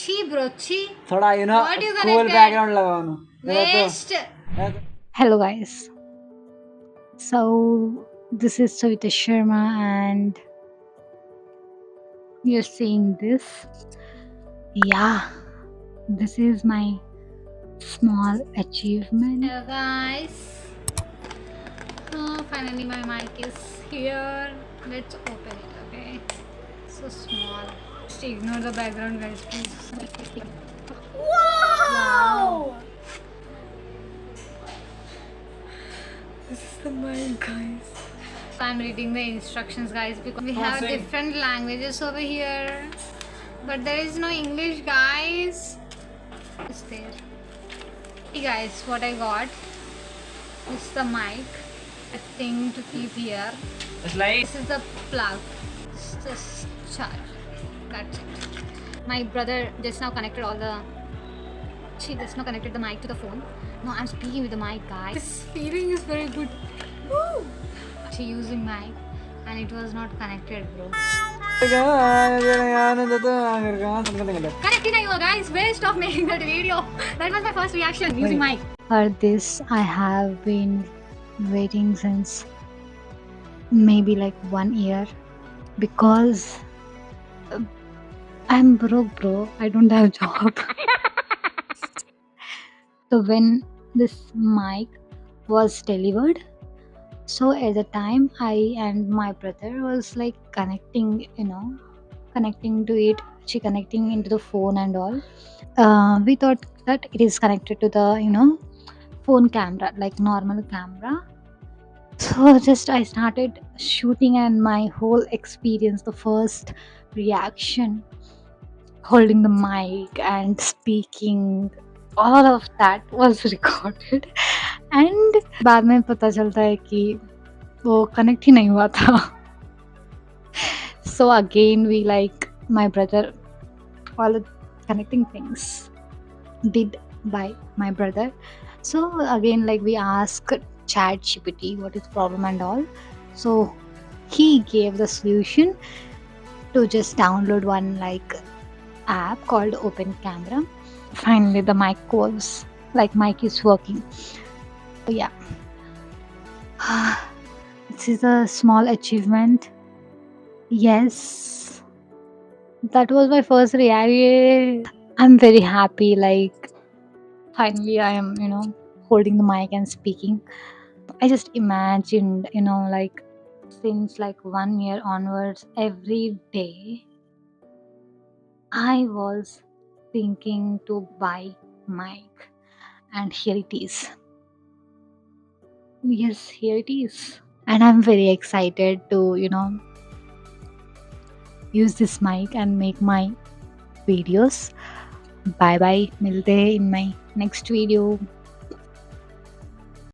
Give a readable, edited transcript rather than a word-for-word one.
Chi bro, chi. थोड़ा What you cool connected? background लगाउनु Waste. Hello guys. So this is Savita Sharma and you're seeing this. Yeah, this is my small achievement. Hello guys. Finally my mic is here. Let's open it, okay? So small. Just ignore the background guys, please. Wow! This is the mic guys. I'm reading the instructions guys because we have different languages over here. But there is no English guys. It's there. Hey guys, what I got is the mic, a thing to keep here. It's like This is the plug. It's just charge. That's it. My brother just now connected all the. She just now connected the mic to the phone. No, I'm speaking with the mic, guys. This feeling is very good. Woo! She using mic, and it was not connected, bro. Connecting you guys. Waste of making that video. That was my first reaction using mic. For this, I have been waiting since maybe like 1 year because I'm broke, bro. I don't have job. So when this mic was delivered, so at the time I and my brother was like connecting to it, she connecting into the phone and all. We thought that it is connected to the phone camera, like normal camera. So just I started shooting and my whole experience, the first reaction, holding the mic and speaking, all of that was recorded. And बाद में पता चलता है कि वो connect ही नहीं हुआ था. So again we like my brother, all the connecting things did by my brother. So again like we asked ChatGPT what is problem and all. So he gave the solution to just download one like app called Open Camera. Finally the mic is working. So yeah, this is a small achievement. Yes, that was my first reaction. I'm very happy, like finally I am holding the mic and speaking. I just imagined like since like 1 year onwards, every day I was thinking to buy mic, and here it is. Yes, here it is. And I'm very excited to use this mic and make my videos. Bye bye, milte in my next video.